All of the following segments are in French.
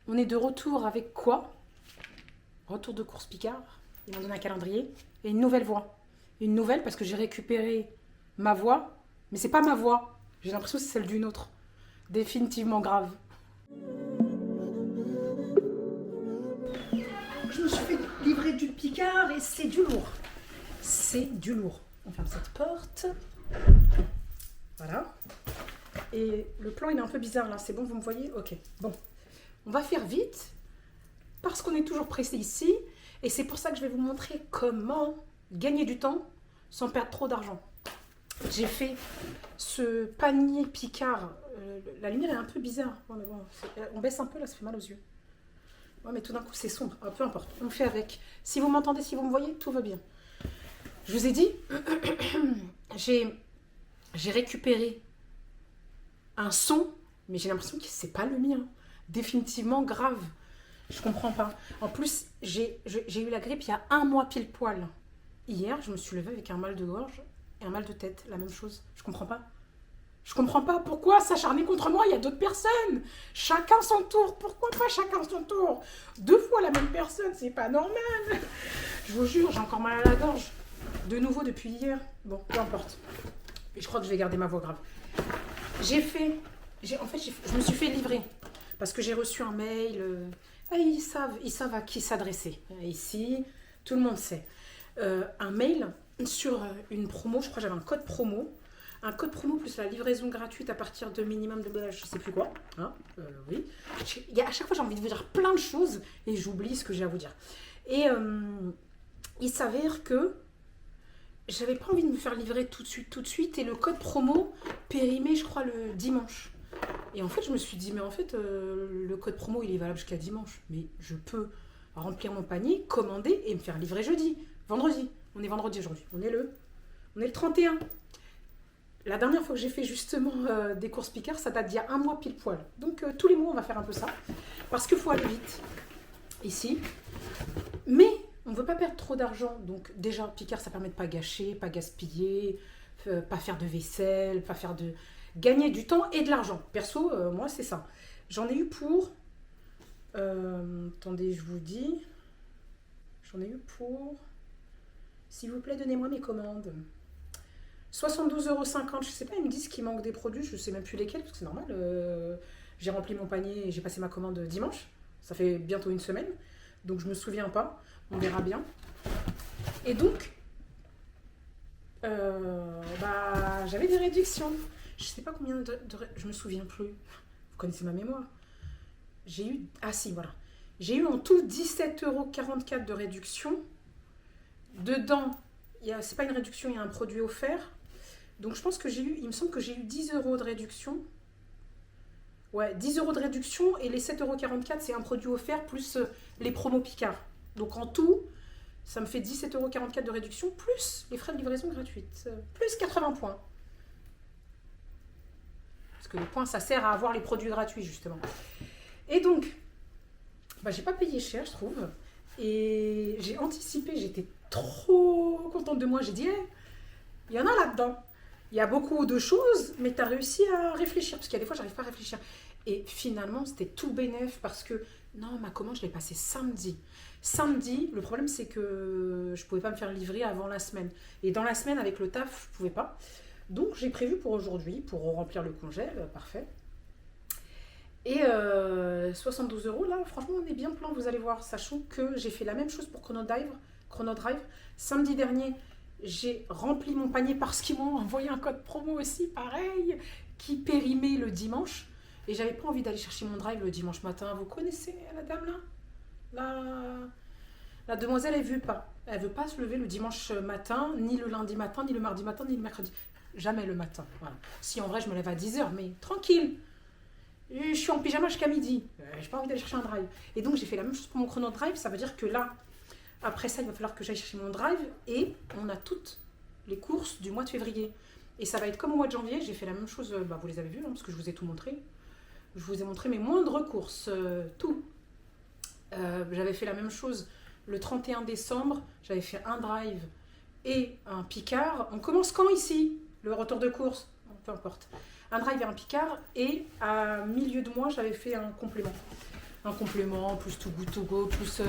On est de retour avec quoi? Retour de course Picard. Ils m'ont donné un calendrier et une nouvelle voix. Une nouvelle parce que j'ai récupéré ma voix, mais c'est pas ma voix. J'ai l'impression que c'est celle d'une autre. Définitivement grave. Je me suis fait livrer du Picard et c'est du lourd. C'est du lourd. On ferme cette porte. Voilà. Et le plan il est un peu bizarre là. C'est bon, vous me voyez? Ok. Bon. On va faire vite parce qu'on est toujours pressé ici. Et c'est pour ça que je vais vous montrer comment gagner du temps sans perdre trop d'argent. J'ai fait ce panier Picard. La lumière est un peu bizarre. Ouais, mais bon, on baisse un peu là, ça fait mal aux yeux. Ouais, mais tout d'un coup c'est sombre. Ah, peu importe, on fait avec. Si vous m'entendez, si vous me voyez, tout va bien. Je vous ai dit, j'ai récupéré un son, mais j'ai l'impression que c'est pas le mien. Définitivement grave. Je comprends pas. En plus, j'ai eu la grippe il y a un mois pile poil. Hier, je me suis levée avec un mal de gorge et un mal de tête. La même chose. Je comprends pas. Je comprends pas pourquoi s'acharner contre moi. Il y a d'autres personnes. Chacun son tour. Pourquoi pas chacun son tour? Deux fois la même personne, c'est pas normal. Je vous jure, j'ai encore mal à la gorge. De nouveau depuis hier. Bon, peu importe. Et je crois que je vais garder ma voix grave. Je me suis fait livrer. Parce que j'ai reçu un mail. Ils savent à qui s'adresser. Ici, tout le monde sait. Un mail sur une promo. Je crois que j'avais un code promo. Un code promo plus la livraison gratuite à partir de minimum de je sais plus quoi. Hein, oui. À chaque fois, j'ai envie de vous dire plein de choses et j'oublie ce que j'ai à vous dire. Et il s'avère que j'avais pas envie de me faire livrer tout de suite. Et le code promo périmé, je crois, le dimanche. Et en fait, je me suis dit, mais en fait, le code promo, il est valable jusqu'à dimanche. Mais je peux remplir mon panier, commander et me faire livrer jeudi, vendredi. On est vendredi aujourd'hui. On est le 31. La dernière fois que j'ai fait justement des courses Picard, ça date d'il y a un mois pile poil. Donc tous les mois, on va faire un peu ça. Parce qu'il faut aller vite. Ici. Mais on ne veut pas perdre trop d'argent. Donc déjà, Picard, ça permet de ne pas gâcher, pas gaspiller, pas faire de vaisselle, pas faire de... Gagner du temps et de l'argent. Perso, moi, c'est ça. J'en ai eu pour... attendez, je vous dis. J'en ai eu pour... S'il vous plaît, donnez-moi mes commandes. 72,50 €. Je sais pas, ils me disent qu'il manque des produits. Je sais même plus lesquels, parce que c'est normal. J'ai rempli mon panier et j'ai passé ma commande dimanche. Ça fait bientôt une semaine. Donc, je me souviens pas. On verra bien. Et donc... j'avais des réductions. Je sais pas combien je me souviens plus. Vous connaissez ma mémoire. J'ai eu... Ah si, voilà. J'ai eu en tout 17,44 € de réduction. Dedans, c'est pas une réduction, il y a un produit offert. Donc je pense que il me semble que j'ai eu 10 € de réduction. Ouais, 10 € de réduction et les 7,44 € c'est un produit offert plus les promos Picard. Donc en tout, ça me fait 17,44 € de réduction plus les frais de livraison gratuite. Plus 80 points. Parce que les points, ça sert à avoir les produits gratuits, justement. Et donc, j'ai pas payé cher, je trouve. Et j'ai anticipé, j'étais trop contente de moi. J'ai dit, il y en a là-dedans. Il y a beaucoup de choses, mais tu as réussi à réfléchir. Parce qu'il y a des fois, j'arrive pas à réfléchir. Et finalement, c'était tout bénef parce que, non, ma commande, je l'ai passée samedi. Samedi, le problème, c'est que je pouvais pas me faire livrer avant la semaine. Et dans la semaine, avec le taf, je pouvais pas. Donc, j'ai prévu pour aujourd'hui, pour remplir le congèle, parfait. Et 72 € là, franchement, on est bien plein, vous allez voir. Sachant que j'ai fait la même chose pour Chronodrive. Samedi dernier, j'ai rempli mon panier parce qu'ils m'ont envoyé un code promo aussi, pareil, qui périmait le dimanche. Et j'avais pas envie d'aller chercher mon drive le dimanche matin. Vous connaissez la dame là? La demoiselle, elle veut pas. Elle veut pas se lever le dimanche matin, ni le lundi matin, ni le mardi matin, ni le mercredi. Jamais le matin. Voilà. Si en vrai, je me lève à 10 h, mais tranquille. Je suis en pyjama jusqu'à midi. J'ai pas envie d'aller chercher un drive. Et donc, j'ai fait la même chose pour mon chrono drive. Ça veut dire que là, après ça, il va falloir que j'aille chercher mon drive. Et on a toutes les courses du mois de février. Et ça va être comme au mois de janvier. J'ai fait la même chose. Vous les avez vues, parce que je vous ai tout montré. Je vous ai montré mes moindres courses. Tout. J'avais fait la même chose le 31 décembre. J'avais fait un drive et un Picard. On commence quand ici? Le retour de course? Un drive et un Picard, et à milieu de mois, j'avais fait un complément. un complément, plus Too Good To Go, plus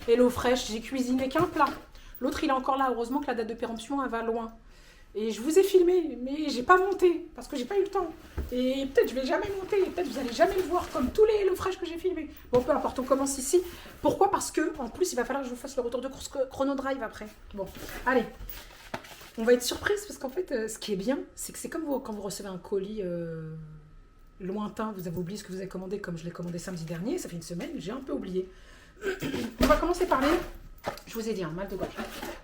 Hello Fresh. J'ai cuisiné qu'un plat. L'autre, il est encore là. Heureusement que la date de péremption, elle va loin. Et je vous ai filmé, mais j'ai pas monté parce que j'ai pas eu le temps. Et peut-être je vais jamais monter, et peut-être vous allez jamais le voir comme tous les Hello Fresh que j'ai filmés. Bon, peu importe, on commence ici. Pourquoi? Parce que en plus, il va falloir que je vous fasse le retour de course Chrono Drive après. Bon, allez. On va être surprise parce qu'en fait, ce qui est bien, c'est que c'est comme quand vous recevez un colis lointain, vous avez oublié ce que vous avez commandé, comme je l'ai commandé samedi dernier, ça fait une semaine, j'ai un peu oublié. On va commencer par je vous ai dit, mal de gorge,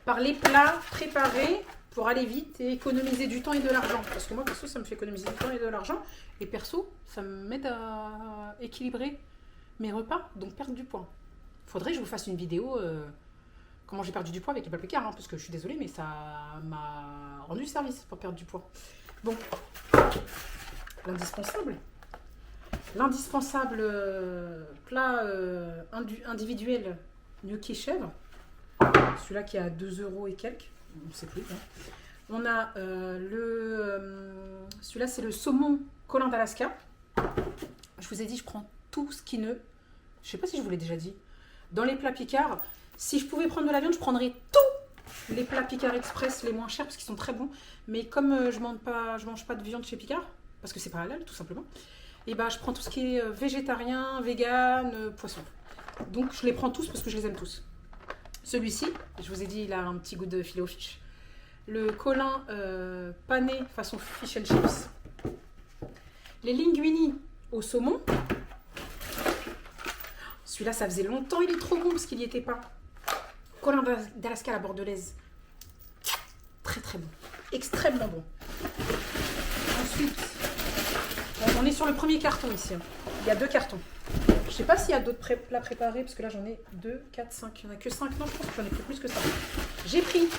par les plats préparés pour aller vite et économiser du temps et de l'argent. Parce que moi, perso, ça me fait économiser du temps et de l'argent. Et perso, ça m'aide à équilibrer mes repas, donc perdre du poids. Faudrait que je vous fasse une vidéo comment j'ai perdu du poids avec les plats Picard, parce que je suis désolée, mais ça m'a rendu service pour perdre du poids. Bon, l'indispensable. L'indispensable plat individuel gnocchi chèvre. Celui-là qui est à 2 € et quelques. On ne sait plus. Hein. On a celui-là, c'est le saumon Colin d'Alaska. Je vous ai dit, je prends tout ce qui ne... Je ne sais pas si je vous l'ai déjà dit. Dans les plats Picard, si je pouvais prendre de la viande, je prendrais tous les plats Picard Express les moins chers parce qu'ils sont très bons. Mais comme je mange pas de viande chez Picard, parce que c'est pas halal tout simplement, et ben je prends tout ce qui est végétarien, vegan, poisson. Donc je les prends tous parce que je les aime tous. Celui-ci, je vous ai dit, il a un petit goût de filet aux fiches. Le Colin pané façon fish and chips. Les linguini au saumon. Celui-là, ça faisait longtemps, il est trop bon parce qu'il n'y était pas. Colin d'Alaska à la bordelaise. Très très bon. Extrêmement bon. Ensuite, on est sur le premier carton ici. Il y a 2 cartons. Je sais pas s'il y a d'autres plats préparés, parce que là j'en ai 2, 4, 5. Il n'y en a que 5, non, je pense que j'en ai plus que ça. J'ai pris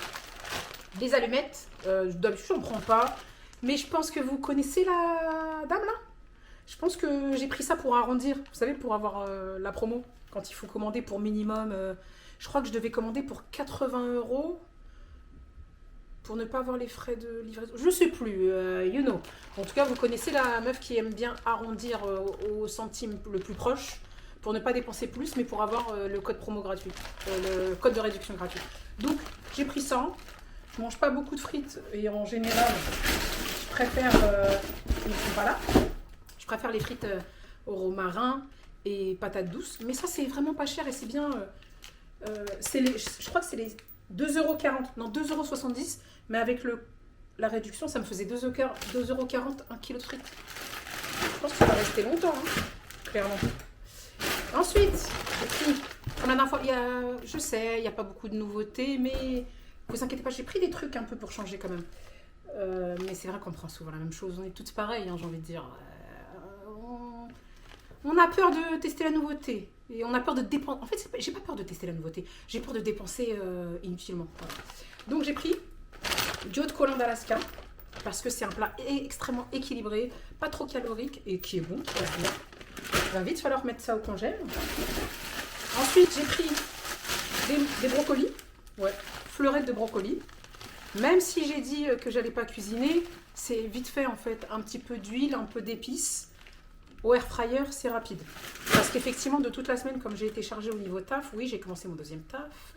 des allumettes. D'habitude, j'en prends pas. Mais je pense que vous connaissez la dame là. Je pense que j'ai pris ça pour arrondir. Vous savez, pour avoir la promo. Quand il faut commander pour minimum. Je crois que je devais commander pour 80 € pour ne pas avoir les frais de livraison. Je sais plus, you know. En tout cas, vous connaissez la meuf qui aime bien arrondir au centime le plus proche pour ne pas dépenser plus, mais pour avoir le code promo gratuit, le code de réduction gratuit. Donc, j'ai pris ça. Je mange pas beaucoup de frites et en général, je préfère... ils ne sont pas là. Je préfère les frites au romarin et patates douces. Mais ça, c'est vraiment pas cher et c'est bien... je crois que c'est les 2,40 €, non 2,70 €, mais avec la réduction, ça me faisait 2,40 € un kilo de frites. Je pense que ça va rester longtemps, hein, clairement. Ensuite, j'ai pris, comme la dernière fois, je sais, il n'y a pas beaucoup de nouveautés, mais vous inquiétez pas, j'ai pris des trucs un peu pour changer quand même. Mais c'est vrai qu'on prend souvent la même chose, on est toutes pareilles, hein, j'ai envie de dire. On a peur de tester la nouveauté. Et on a peur de dépenser. En fait, j'ai pas peur de tester la nouveauté. J'ai peur de dépenser inutilement. Voilà. Donc j'ai pris du haut de Colin d'Alaska. Parce que c'est un plat extrêmement équilibré, pas trop calorique et qui est bon, qui passe bien. Il va vite falloir mettre ça au congèle. Ensuite, j'ai pris des brocolis. Ouais, fleurettes de brocolis. Même si j'ai dit que j'allais pas cuisiner, c'est vite fait en fait. Un petit peu d'huile, un peu d'épices. Au air fryer, c'est rapide. Parce qu'effectivement, de toute la semaine, comme j'ai été chargée au niveau taf, oui, j'ai commencé mon deuxième taf.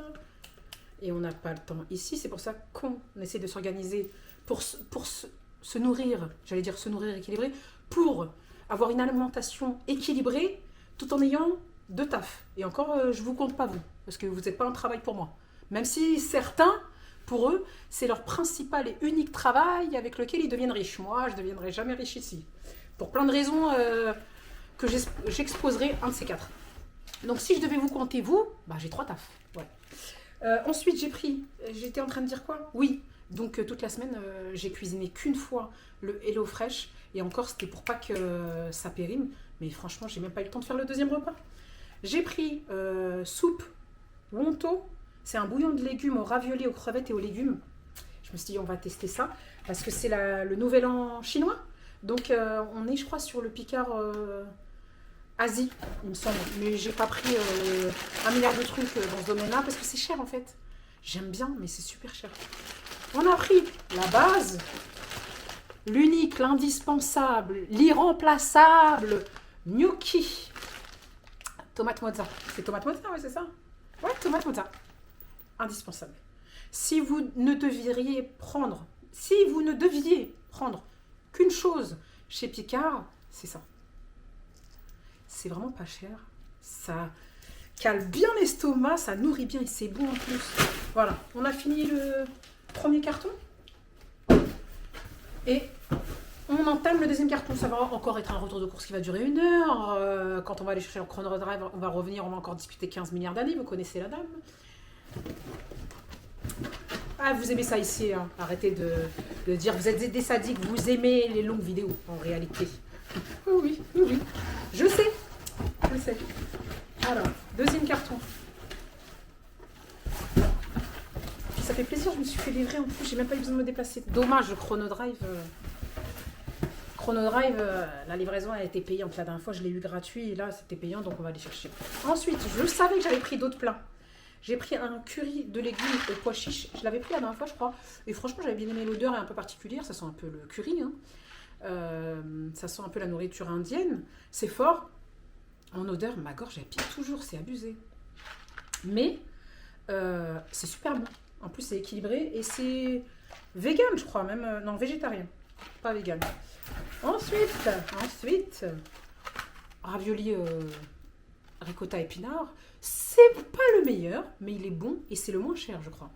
Et on n'a pas le temps ici. C'est pour ça qu'on essaie de s'organiser pour se nourrir, j'allais dire se nourrir équilibré, pour avoir une alimentation équilibrée tout en ayant 2 tafs. Et encore, je ne vous compte pas vous, parce que vous n'êtes pas un travail pour moi. Même si certains, pour eux, c'est leur principal et unique travail avec lequel ils deviennent riches. Moi, je ne deviendrai jamais riche ici. Pour plein de raisons que j'exposerai un de ces 4. Donc si je devais vous compter vous, bah, j'ai 3 tafs. Ouais. Ensuite j'étais en train de dire quoi? Oui, donc toute la semaine j'ai cuisiné qu'une fois le Hello Fresh. Et encore c'était pour pas que ça périme. Mais franchement j'ai même pas eu le temps de faire le deuxième repas. J'ai pris soupe wonto. C'est un bouillon de légumes aux raviolis, aux crevettes et aux légumes. Je me suis dit on va tester ça. Parce que c'est le nouvel an chinois. Donc on est je crois sur le Picard Asie, il me semble. Mais j'ai pas pris 1 milliard de trucs dans ce domaine-là parce que c'est cher en fait. J'aime bien mais c'est super cher. On a pris la base, l'unique, l'indispensable, l'irremplaçable gnocchi Tomate mozza. C'est tomate mozza, ouais, c'est ça? Ouais, tomate mozza. Indispensable. Si vous ne deviez prendre, qu'une chose chez Picard, c'est ça. C'est vraiment pas cher. Ça cale bien l'estomac, ça nourrit bien et c'est bon en plus. Voilà, on a fini le premier carton. Et on entame le deuxième carton. Ça va encore être un retour de course qui va durer 1 heure. Quand on va aller chercher le Chrono Drive, on va revenir, on va encore discuter 15 milliards d'années. Vous connaissez la dame. Ah, vous aimez ça ici, hein. Arrêtez de dire vous êtes des sadiques, vous aimez les longues vidéos en réalité. Oui, oui, oui. Je sais. Alors, deuxième carton. Puis ça fait plaisir, je me suis fait livrer en plus, j'ai même pas eu besoin de me déplacer. Dommage, le Chrono Drive. La livraison a été payante. La dernière fois, je l'ai eu gratuit et là, c'était payant, donc on va aller chercher. Ensuite, je savais que j'avais pris d'autres plats. J'ai pris un curry de légumes au pois chiche. Je l'avais pris la dernière fois, je crois. Et franchement, j'avais bien aimé l'odeur, est un peu particulière. Ça sent un peu le curry. Hein. Ça sent un peu la nourriture indienne. C'est fort. En odeur, ma gorge, elle pique toujours. C'est abusé. Mais c'est super bon. En plus, c'est équilibré. Et c'est vegan, je crois. Même non, végétarien. Pas vegan. Ensuite, ravioli ricotta épinard. C'est pas le meilleur, mais il est bon et c'est le moins cher, je crois.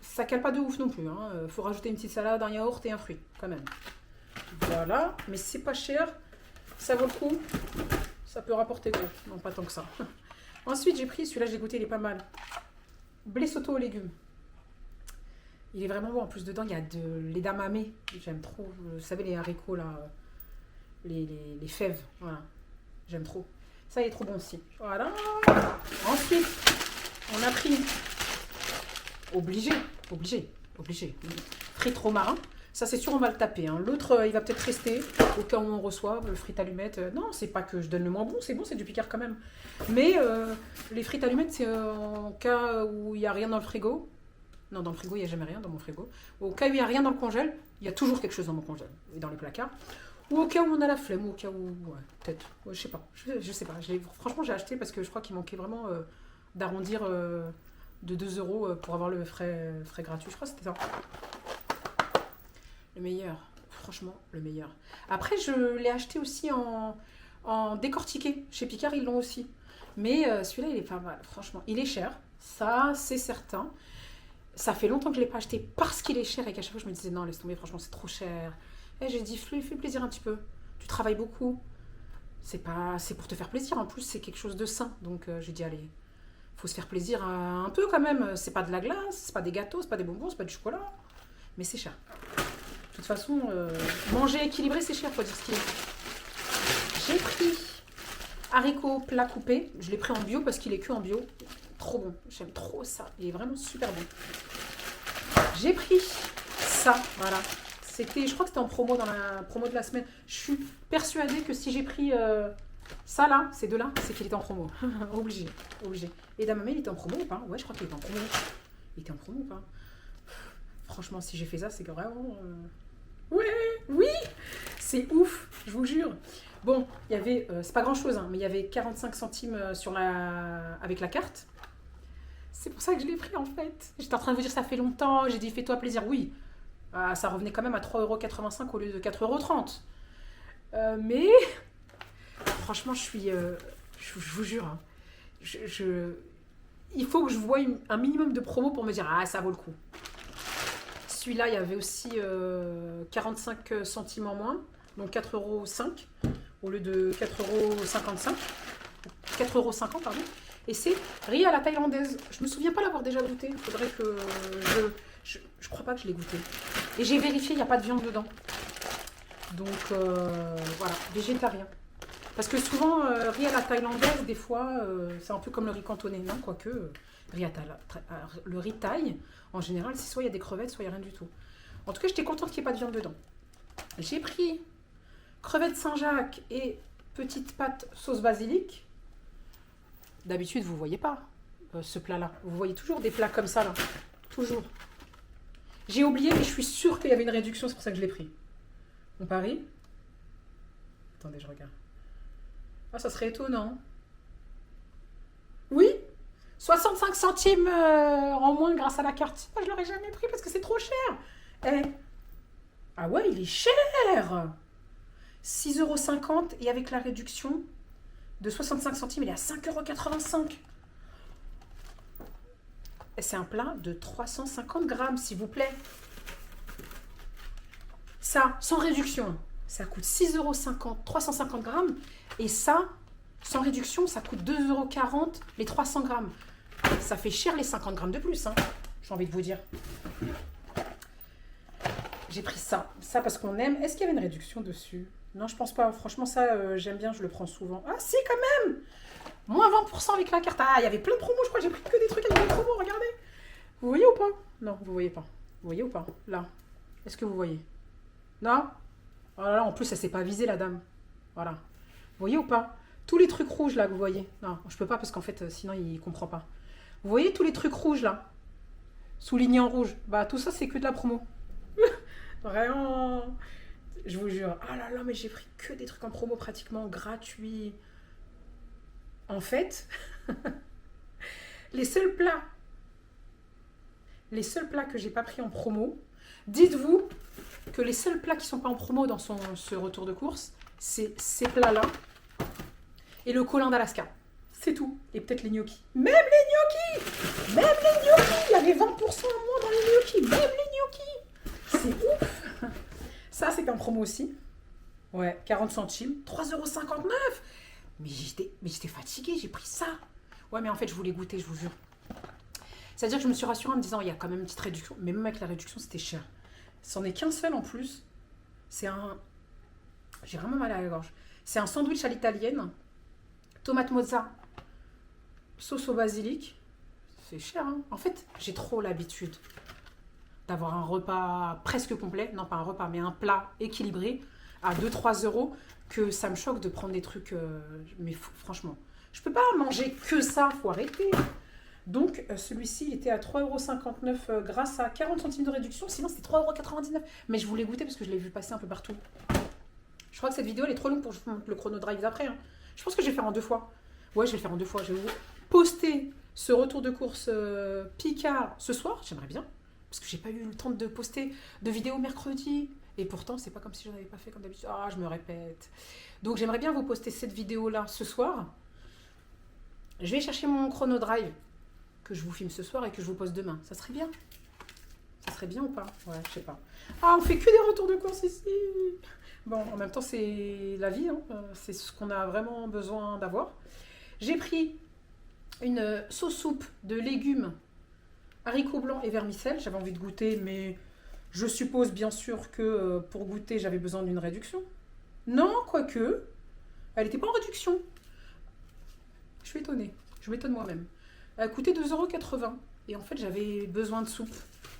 Ça cale pas de ouf non plus. Hein. Faut rajouter une petite salade, un yaourt et un fruit, quand même. Voilà, mais c'est pas cher. Ça vaut le coup. Ça peut rapporter gros. Non, pas tant que ça. Ensuite, j'ai pris, celui-là, j'ai goûté, il est pas mal. Blé sauté aux légumes. Il est vraiment bon. En plus, dedans, il y a de l'edamame. J'aime trop. Vous savez, les haricots, là. Les fèves. Voilà. J'aime trop. Ça, il est trop bon aussi. Voilà. Ensuite, on a pris... Obligé. Frites romarin. Ça, c'est sûr, on va le taper. Hein. L'autre, il va peut-être rester au cas où on reçoit le frites allumettes. Non, c'est pas que je donne le moins bon. C'est bon, c'est du Picard quand même. Mais les frites allumettes, c'est en cas où il n'y a rien dans le frigo. Non, dans le frigo, il n'y a jamais rien dans mon frigo. Au cas où il n'y a rien dans le congèle, il y a toujours quelque chose dans mon congèle et dans les placards. Ou au cas où on a la flemme, ou au cas où... Ouais, peut-être. Ouais, je sais pas. Je sais pas. Franchement, j'ai acheté parce que je crois qu'il manquait vraiment d'arrondir de 2 € pour avoir le frais gratuit. Je crois que c'était ça. Le meilleur. Franchement, le meilleur. Après, je l'ai acheté aussi en décortiqué. Chez Picard, ils l'ont aussi. Mais celui-là, il est pas mal. Franchement, il est cher. Ça, c'est certain. Ça fait longtemps que je ne l'ai pas acheté parce qu'il est cher et qu'à chaque fois, je me disais non, laisse tomber, franchement, c'est trop cher. Et j'ai dit, fais plaisir un petit peu. Tu travailles beaucoup. C'est pour te faire plaisir. En plus, c'est quelque chose de sain. Donc, j'ai dit, allez, faut se faire plaisir un peu quand même. C'est pas de la glace, c'est pas des gâteaux, c'est pas des bonbons, c'est pas du chocolat. Mais c'est cher. De toute façon, manger équilibré, c'est cher, faut dire ce qu'il est. J'ai pris haricots plats coupés. Je l'ai pris en bio parce qu'il est que en bio. Trop bon. J'aime trop ça. Il est vraiment super bon. J'ai pris ça, voilà. Je crois que c'était en promo dans la promo de la semaine. Je suis persuadée que si j'ai pris ça là, ces deux-là, c'est qu'il était en promo. Obligé. Et Damamé, il était en promo ou pas? Ouais, je crois qu'il était en promo. Il était en promo ou pas? Franchement, si j'ai fait ça, c'est que vraiment... Ouais, oui. C'est ouf, je vous jure. Bon, il y avait... c'est pas grand-chose, hein, mais il y avait 45 centimes avec la carte. C'est pour ça que je l'ai pris en fait. J'étais en train de vous dire ça fait longtemps. J'ai dit fais-toi plaisir. Oui. Ça revenait quand même à 3,85 € au lieu de 4,30 €. Mais franchement, je vous jure. Hein, il faut que je voie un minimum de promo pour me dire ah ça vaut le coup. Celui-là, il y avait aussi 45 centimes en moins. Donc 4,05 € au lieu de 4,55 €. 4,50 €, pardon. Et c'est riz à la thaïlandaise. Je me souviens pas l'avoir déjà goûté. Il faudrait que je crois pas que je l'ai goûté. Et j'ai vérifié, il n'y a pas de viande dedans. Donc voilà, végétarien. Parce que souvent, riz à la thaïlandaise, des fois, c'est un peu comme le riz cantonais. Non, quoique, le riz thaï, en général, c'est soit il y a des crevettes, soit il n'y a rien du tout. En tout cas, j'étais contente qu'il n'y ait pas de viande dedans. J'ai pris crevettes Saint-Jacques et petites pâtes sauce basilic. D'habitude, vous ne voyez pas ce plat-là. Vous voyez toujours des plats comme ça, là. Toujours. J'ai oublié, mais je suis sûre qu'il y avait une réduction, c'est pour ça que je l'ai pris. On parie? Attendez, je regarde. Ah, ça serait étonnant. Oui, 65 centimes en moins grâce à la carte. Ah, je l'aurais jamais pris parce que c'est trop cher. Eh, ah ouais, il est cher. 6,50 € et avec la réduction de 65 centimes, il est à 5,85 €. Et c'est un plat de 350 grammes, s'il vous plaît. Ça, sans réduction, ça coûte 6,50 €, 350 grammes. Et ça, sans réduction, ça coûte 2,40 € les 300 grammes. Ça fait cher les 50 grammes de plus, hein, j'ai envie de vous dire. J'ai pris ça. Ça parce qu'on aime. Est-ce qu'il y avait une réduction dessus? Non, je pense pas. Franchement, ça, j'aime bien, je le prends souvent. Ah si, quand même. Moins 20% avec la carte. Ah, il y avait plein de promos, je crois que j'ai pris que des trucs avec des promos, regardez. Vous voyez ou pas? Non, vous voyez pas. Vous voyez ou pas? Là. Est-ce que vous voyez? Non? Oh là là, en plus, elle s'est pas visée, la dame. Voilà. Vous voyez ou pas? Tous les trucs rouges, là, que vous voyez. Non, je peux pas parce qu'en fait, sinon, il comprend pas. Vous voyez tous les trucs rouges, là? Soulignés en rouge. Bah, tout ça, c'est que de la promo. Vraiment. Je vous jure. Ah là là, mais j'ai pris que des trucs en promo pratiquement gratuits. En fait, les seuls plats que j'ai pas pris en promo, dites-vous que les seuls plats qui sont pas en promo dans ce retour de course, c'est ces plats-là et le colin d'Alaska. C'est tout. Et peut-être les gnocchis. Même les gnocchis! Même les gnocchis! Il y avait 20% en moins dans les gnocchis. Même les gnocchis! C'est ouf! Ça, c'est en promo aussi. Ouais, 40 centimes. 3,59 €. Mais j'étais fatiguée, j'ai pris ça. Ouais, mais en fait, je voulais goûter, je vous jure. C'est-à-dire que je me suis rassurée en me disant, il y a quand même une petite réduction. Mais même avec la réduction, c'était cher. C'en est qu'un seul en plus. C'est un... J'ai vraiment mal à la gorge. C'est un sandwich à l'italienne. Tomate mozza. Sauce au basilic. C'est cher, hein. En fait, j'ai trop l'habitude d'avoir un repas presque complet. Non, pas un repas, mais un plat équilibré à 2-3 € que ça me choque de prendre des trucs... mais franchement, je peux pas manger que ça, faut arrêter. Donc, celui-ci, il était à 3,59 € grâce à 40 centimes de réduction. Sinon, c'était 3,99 €. Mais je voulais goûter parce que je l'ai vu passer un peu partout. Je crois que cette vidéo, elle est trop longue pour le chrono drive d'après. Hein. Je pense que je vais faire en 2 fois. Ouais, je vais le faire en 2 fois. Je vais vous poster ce retour de course Picard ce soir. J'aimerais bien. Parce que j'ai pas eu le temps de poster de vidéo mercredi. Et pourtant, c'est pas comme si je n'avais pas fait comme d'habitude. Ah, je me répète. Donc, j'aimerais bien vous poster cette vidéo-là ce soir. Je vais chercher mon chrono drive que je vous filme ce soir et que je vous poste demain. Ça serait bien. Ça serait bien ou pas? Ouais, je sais pas. Ah, on fait que des retours de course ici. Bon, en même temps, c'est la vie. Hein. C'est ce qu'on a vraiment besoin d'avoir. J'ai pris une sauce soupe de légumes, haricots blancs et vermicelles. J'avais envie de goûter, mais je suppose bien sûr que pour goûter, j'avais besoin d'une réduction. Non, quoique, elle n'était pas en réduction. Je suis étonnée. Je m'étonne moi-même. Elle a coûté 2,80 €. Et en fait, j'avais besoin de soupe.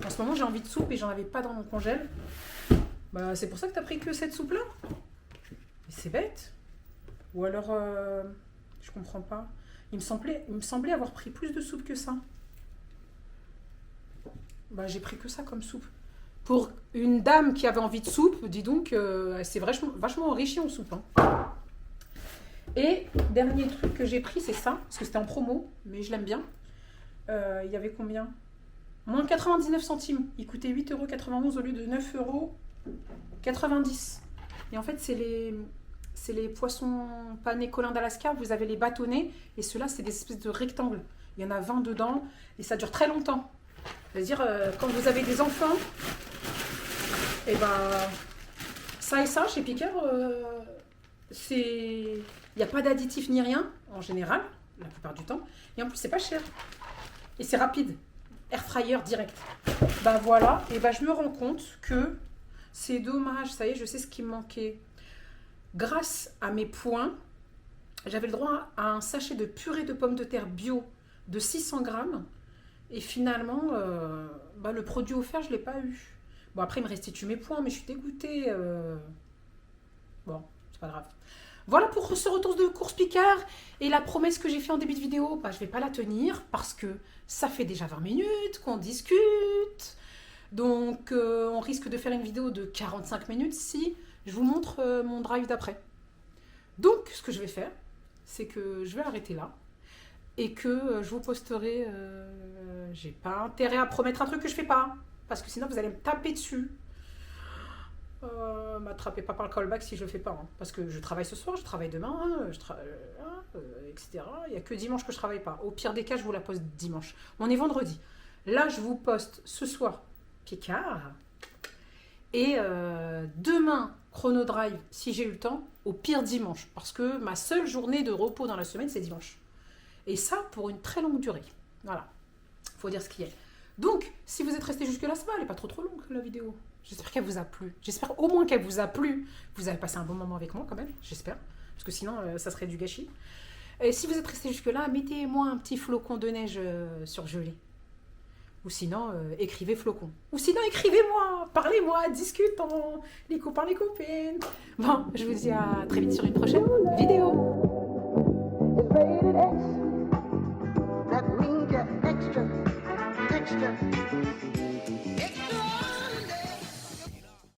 En ce moment, j'ai envie de soupe et j'en avais pas dans mon congèle. Bah, c'est pour ça que t'as pris que cette soupe-là? Mais c'est bête. Ou alors, je comprends pas. Il me semblait avoir pris plus de soupe que ça. Bah, j'ai pris que ça comme soupe. Pour une dame qui avait envie de soupe, dis donc, c'est vachement enrichi en soupe. Hein. Et dernier truc que j'ai pris, c'est ça, parce que c'était en promo, mais je l'aime bien. Il y avait combien? Moins 99 centimes. Il coûtait 8,91 € au lieu de 9,90 €. Et en fait, c'est les poissons panés colin d'Alaska. Vous avez les bâtonnets, et ceux-là, c'est des espèces de rectangles. Il y en a 20 dedans, et ça dure très longtemps. C'est-à-dire, quand vous avez des enfants, et ben, ça et ça, chez Picard, il n'y a pas d'additif ni rien, en général, la plupart du temps. Et en plus, c'est pas cher. Et c'est rapide. Air fryer direct. Ben voilà, et ben je me rends compte que c'est dommage. Ça y est, je sais ce qui me manquait. Grâce à mes points, j'avais le droit à un sachet de purée de pommes de terre bio de 600 grammes. Et finalement, le produit offert, je ne l'ai pas eu. Bon, après, il me restitue mes points, mais je suis dégoûtée. Bon, c'est pas grave. Voilà pour ce retour de course Picard. Et la promesse que j'ai fait en début de vidéo, je ne vais pas la tenir parce que ça fait déjà 20 minutes qu'on discute. Donc, on risque de faire une vidéo de 45 minutes si je vous montre mon drive d'après. Donc, ce que je vais faire, c'est que je vais arrêter là et que je vous posterai. J'ai pas intérêt à promettre un truc que je fais pas, parce que sinon vous allez me taper dessus. M'attrapez pas par le callback si je le fais pas, hein, parce que je travaille ce soir, je travaille demain, etc. Il y a que dimanche que je travaille pas. Au pire des cas, je vous la poste dimanche. On est vendredi. Là, je vous poste ce soir Picard. Et demain, Chrono Drive, si j'ai eu le temps, au pire dimanche. Parce que ma seule journée de repos dans la semaine, c'est dimanche. Et ça, pour une très longue durée. Voilà. Faut dire ce qu'il y a. Donc, si vous êtes resté jusque-là, ça va, elle n'est pas trop longue, la vidéo. J'espère qu'elle vous a plu. J'espère au moins qu'elle vous a plu. Vous avez passé un bon moment avec moi, quand même, j'espère. Parce que sinon, ça serait du gâchis. Et si vous êtes resté jusque-là, mettez-moi un petit flocon de neige surgelé. Ou sinon, écrivez flocon. Ou sinon, écrivez-moi, parlez-moi, discutons, les copains, les copines. Bon, je vous dis à très vite sur une prochaine vidéo. It's rated X. That means you're extra, extra.